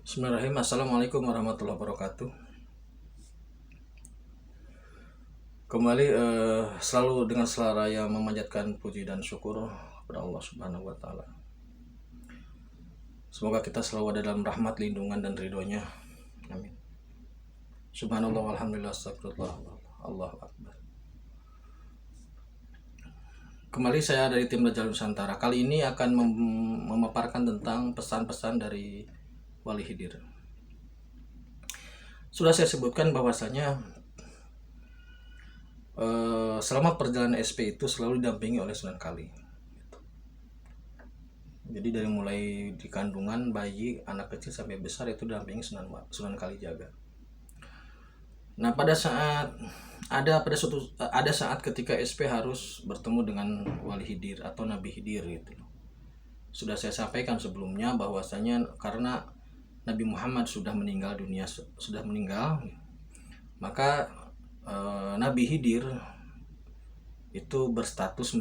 Bismillahirrahmanirrahim. Assalamualaikum warahmatullahi wabarakatuh. Kembali selalu dengan selera yang memanjatkan puji dan syukur kepada Allah Subhanahu wa taala. Semoga kita selalu ada dalam rahmat, lindungan dan ridhonya. Amin. Subhanallah walhamdulillah astagfirullah Allahu akbar. Kembali saya dari tim Belajar Nusantara. Kali ini akan memaparkan tentang pesan-pesan dari Wali Khidir. Sudah saya sebutkan bahwasanya selama perjalanan SP itu selalu didampingi oleh Sunan Kali. Jadi dari mulai di kandungan, bayi, anak kecil sampai besar itu didampingi Sunan Kalijaga. Nah, pada saat ketika SP harus bertemu dengan Wali Khidir atau Nabi Khidir gitu. Sudah saya sampaikan sebelumnya bahwasanya karena Nabi Muhammad sudah meninggal dunia, maka Nabi Khidir itu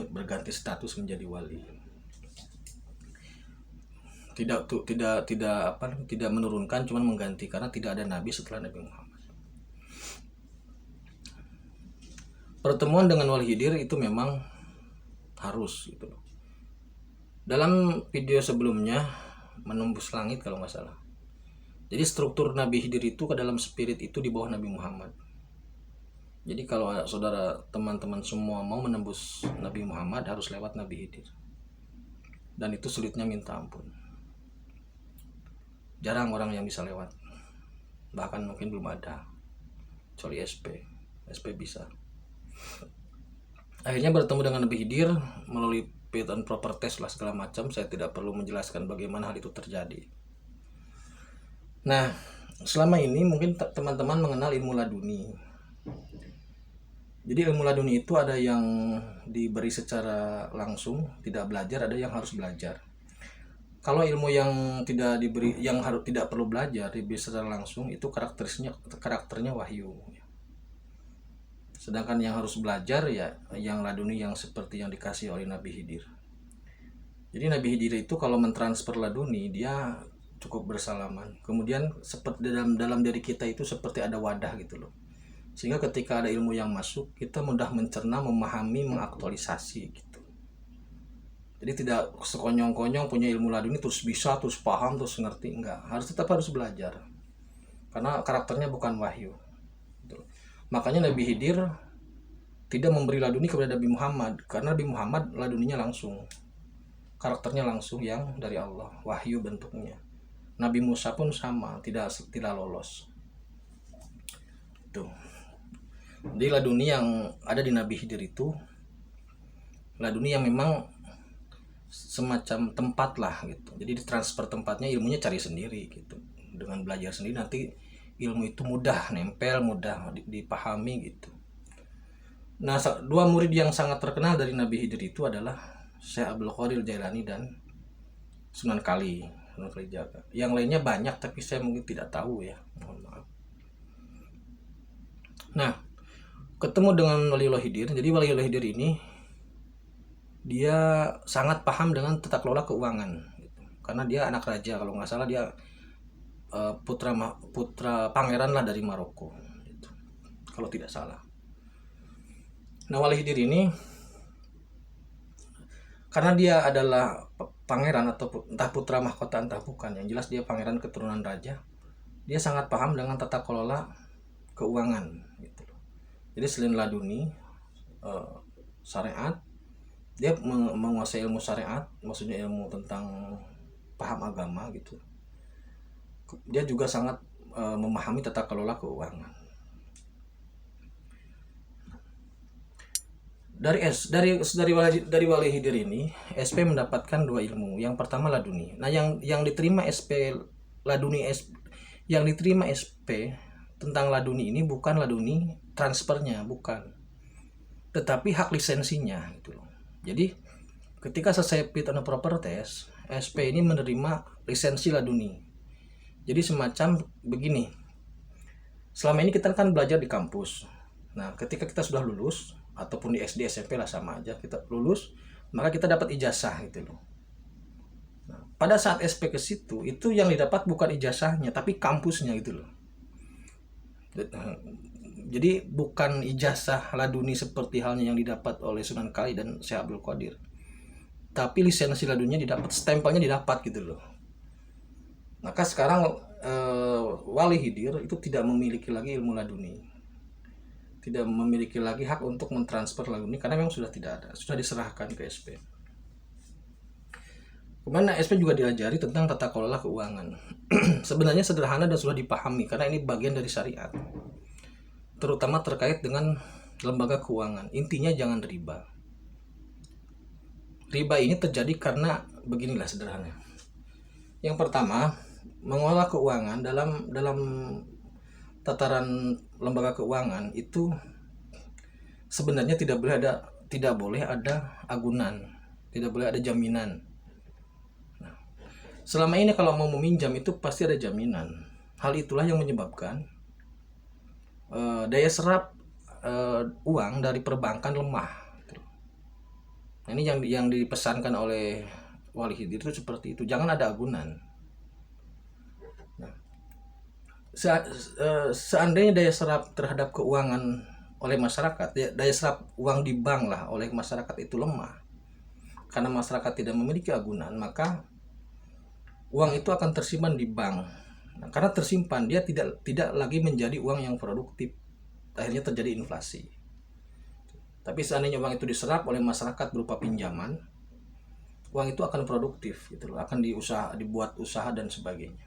berganti status menjadi wali. Tidak menurunkan, cuma mengganti, karena tidak ada nabi setelah Nabi Muhammad. Pertemuan dengan Wali Khidir itu memang harus gitu loh. Dalam video sebelumnya, Menembus Langit kalau nggak salah. Jadi struktur Nabi Khidir itu ke dalam spirit itu di bawah Nabi Muhammad. Jadi kalau saudara teman-teman semua mau menembus Nabi Muhammad harus lewat Nabi Khidir. Dan itu sulitnya minta ampun. Jarang orang yang bisa lewat. Bahkan mungkin belum ada. Kecuali SP bisa. Akhirnya bertemu dengan Nabi Khidir melalui fit and proper test lah segala macam. Saya tidak perlu menjelaskan bagaimana hal itu terjadi. Nah, selama ini mungkin teman-teman mengenal ilmu laduni. Jadi ilmu laduni itu ada yang diberi secara langsung, tidak belajar, ada yang harus belajar. Kalau ilmu yang tidak diberi, yang tidak perlu belajar, diberi secara langsung, itu karakternya wahyu. Sedangkan yang harus belajar ya yang laduni, yang seperti yang dikasih oleh Nabi Khidir. Jadi Nabi Khidir itu kalau mentransfer laduni, dia cukup bersalaman. Kemudian seperti dalam diri kita itu seperti ada wadah gitu loh. Sehingga ketika ada ilmu yang masuk, kita mudah mencerna, memahami, mengaktualisasi gitu. Jadi tidak sekonyong-konyong punya ilmu laduni terus bisa, terus paham, terus ngerti. Enggak, tetap harus belajar. Karena karakternya bukan wahyu gitu. Makanya Nabi Khidir tidak memberi laduni kepada Nabi Muhammad, karena Nabi Muhammad laduninya langsung, karakternya langsung yang dari Allah, wahyu bentuknya. Nabi Musa pun sama, tidak lolos. Tuh. Jadi laduni yang ada di Nabi Khidir itu laduni yang memang semacam tempat lah gitu. Jadi ditransfer tempatnya, ilmunya cari sendiri gitu. Dengan belajar sendiri nanti ilmu itu mudah nempel, mudah dipahami gitu. Nah, dua murid yang sangat terkenal dari Nabi Khidir itu adalah Syekh Abdul Qadir Jailani dan Sunan Kalijaga. Yang lainnya banyak tapi saya mungkin tidak tahu ya, mohon maaf. Nah, ketemu dengan Waliullah Khidir. Jadi Waliullah Khidir ini dia sangat paham dengan tata kelola keuangan gitu. Karena dia anak raja, kalau nggak salah dia putra pangeran lah dari Maroko gitu, kalau tidak salah. Nah, Wali Khidir ini karena dia adalah pangeran atau entah putra mahkota entah bukan, yang jelas dia pangeran keturunan raja, dia sangat paham dengan tata kelola keuangan gitu. Jadi selain laduni syariat, dia menguasai ilmu syariat, maksudnya ilmu tentang paham agama gitu. Dia juga sangat memahami tata kelola keuangan. Dari Wali Khidir ini, SP mendapatkan dua ilmu. Yang pertama laduni. Nah, yang diterima SP tentang laduni ini bukan laduni transfernya, bukan, tetapi hak lisensinya gitu loh. Jadi ketika selesai fit and proper test, SP ini menerima lisensi laduni. Jadi semacam begini, selama ini kita kan belajar di kampus. Nah, ketika kita sudah lulus ataupun di SD SMP lah sama aja, kita lulus, maka kita dapat ijazah gitu loh. Nah, pada saat SP ke situ, itu yang didapat bukan ijazahnya tapi kampusnya gitu loh. Jadi bukan ijazah laduni seperti halnya yang didapat oleh Sunan Kali dan Syekh Abdul Qadir, tapi lisensi laduninya didapat, stempelnya didapat gitu loh. Maka sekarang Wali Hidir itu tidak memiliki lagi ilmu laduni, tidak memiliki lagi hak untuk mentransfer laduni karena memang sudah tidak ada, sudah diserahkan ke SP. Kemudian SP juga diajari tentang tata kelola keuangan. Sebenarnya sederhana dan sudah dipahami karena ini bagian dari syariat, terutama terkait dengan lembaga keuangan. Intinya jangan riba. Riba ini terjadi karena beginilah sederhana. Yang pertama, mengolah keuangan dalam tataran lembaga keuangan itu sebenarnya tidak boleh ada agunan, tidak boleh ada jaminan. Nah, selama ini kalau mau meminjam itu pasti ada jaminan. Hal itulah yang menyebabkan daya serap uang dari perbankan lemah. Nah, ini yang dipesankan oleh Wali Hidir itu seperti itu, jangan ada agunan. Nah, seandainya daya serap terhadap keuangan oleh masyarakat, daya serap uang di bank lah oleh masyarakat itu lemah, karena masyarakat tidak memiliki agunan, maka uang itu akan tersimpan di bank. Nah, karena tersimpan, dia tidak lagi menjadi uang yang produktif, akhirnya terjadi inflasi. Tapi seandainya uang itu diserap oleh masyarakat berupa pinjaman, uang itu akan produktif gitu loh, akan dibuat usaha dan sebagainya.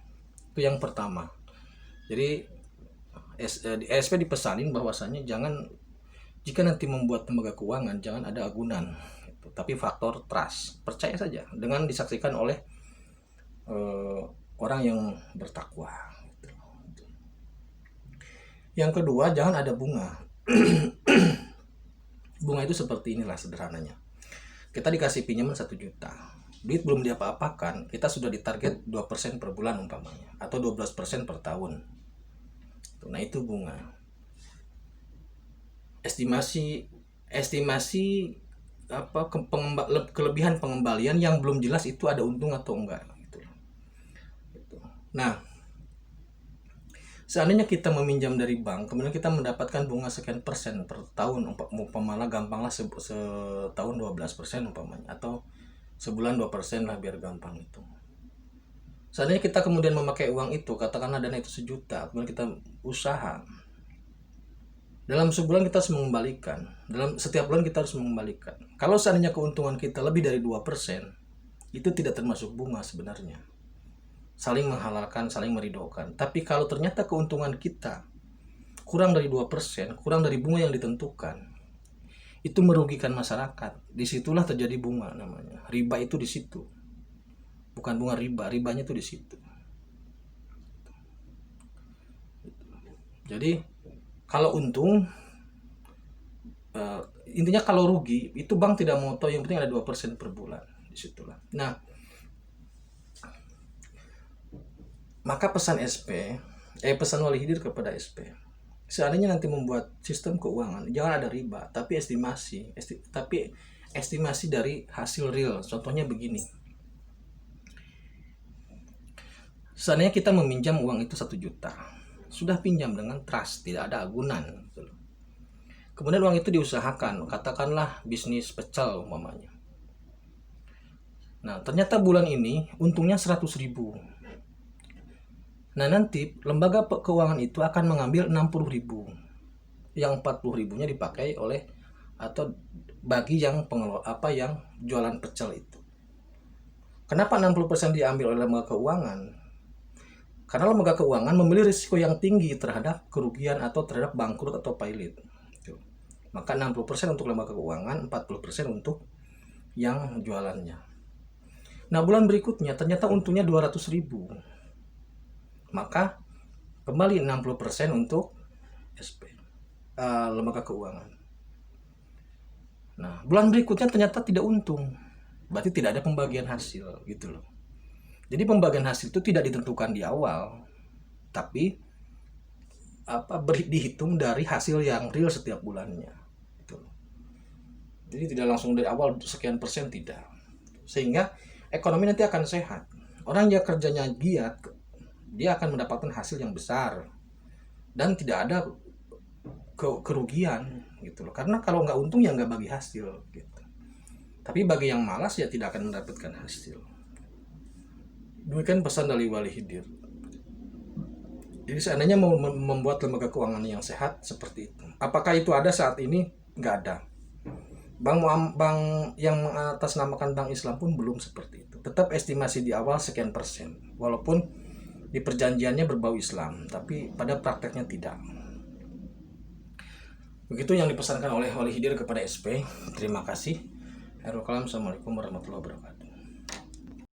Itu yang pertama. Jadi SP dipesanin bahwasannya jika nanti membuat lembaga keuangan jangan ada agunan gitu. Tapi faktor trust, percaya saja dengan disaksikan oleh orang yang bertakwa gitu. Yang kedua, jangan ada bunga. Bunga itu seperti inilah sederhananya. Kita dikasih pinjaman 1 juta. Duit belum diapa-apakan, kita sudah ditarget 2% per bulan umpamanya, atau 12% per tahun. Nah, itu bunga. Estimasi kelebihan pengembalian yang belum jelas itu ada untung atau enggak gitu. Nah, seandainya kita meminjam dari bank, kemudian kita mendapatkan bunga sekian persen per tahun, umpamanya gampanglah setahun 12% umpamanya, atau sebulan 2% lah biar gampang itu. Seandainya kita kemudian memakai uang itu, katakanlah dana itu 1 juta, kemudian kita usaha, dalam sebulan kita harus mengembalikan, dalam setiap bulan kita harus mengembalikan. Kalau seandainya keuntungan kita lebih dari 2%, itu tidak termasuk bunga sebenarnya. Saling menghalalkan, saling meridhokan. Tapi kalau ternyata keuntungan kita kurang dari 2%, kurang dari bunga yang ditentukan, itu merugikan masyarakat. Disitulah terjadi bunga namanya. Riba itu di situ. Bukan bunga riba, ribanya itu di situ. Jadi kalau untung, intinya kalau rugi, itu bank tidak mau tahu, yang penting ada 2% per bulan. Disitulah. Nah, maka pesan Wali Hidir kepada SP, seandainya nanti membuat sistem keuangan, jangan ada riba, tapi estimasi dari hasil real. Contohnya begini, seandainya kita meminjam uang itu 1 juta, sudah pinjam dengan trust, tidak ada agunan. Kemudian uang itu diusahakan, katakanlah bisnis pecel umpamanya. Nah, ternyata bulan ini untungnya 100.000. Nah, nanti lembaga keuangan itu akan mengambil 60.000. Yang 40.000-nya dipakai oleh atau bagi yang yang jualan pecel itu. Kenapa 60% diambil oleh lembaga keuangan? Karena lembaga keuangan memiliki risiko yang tinggi terhadap kerugian atau terhadap bangkrut atau pailit. Maka 60% untuk lembaga keuangan, 40% untuk yang jualannya. Nah, bulan berikutnya ternyata untungnya 200.000. Maka kembali 60% untuk SP, lembaga keuangan. Nah, bulan berikutnya ternyata tidak untung, berarti tidak ada pembagian hasil gitu loh. Jadi pembagian hasil itu tidak ditentukan di awal, tapi dihitung dari hasil yang real setiap bulannya gitu loh. Jadi tidak langsung dari awal sekian persen, tidak, sehingga ekonomi nanti akan sehat. Orang yang kerjanya giat, dia akan mendapatkan hasil yang besar dan tidak ada kerugian gitu loh. Karena kalau nggak untung ya nggak bagi hasil gitu. Tapi bagi yang malas ya tidak akan mendapatkan hasil. Demikian pesan dari Wali Khidir. Jadi seandainya mau membuat lembaga keuangan yang sehat seperti itu, apakah itu ada saat ini? Nggak ada. Bank yang mengatasnamakan bank Islam pun belum seperti itu. Tetap estimasi di awal sekian persen, walaupun di perjanjiannya berbau Islam, tapi pada prakteknya tidak. Begitu yang dipesankan oleh Wali Khidir kepada SP. Terima kasih. Assalamualaikum warahmatullahi wabarakatuh.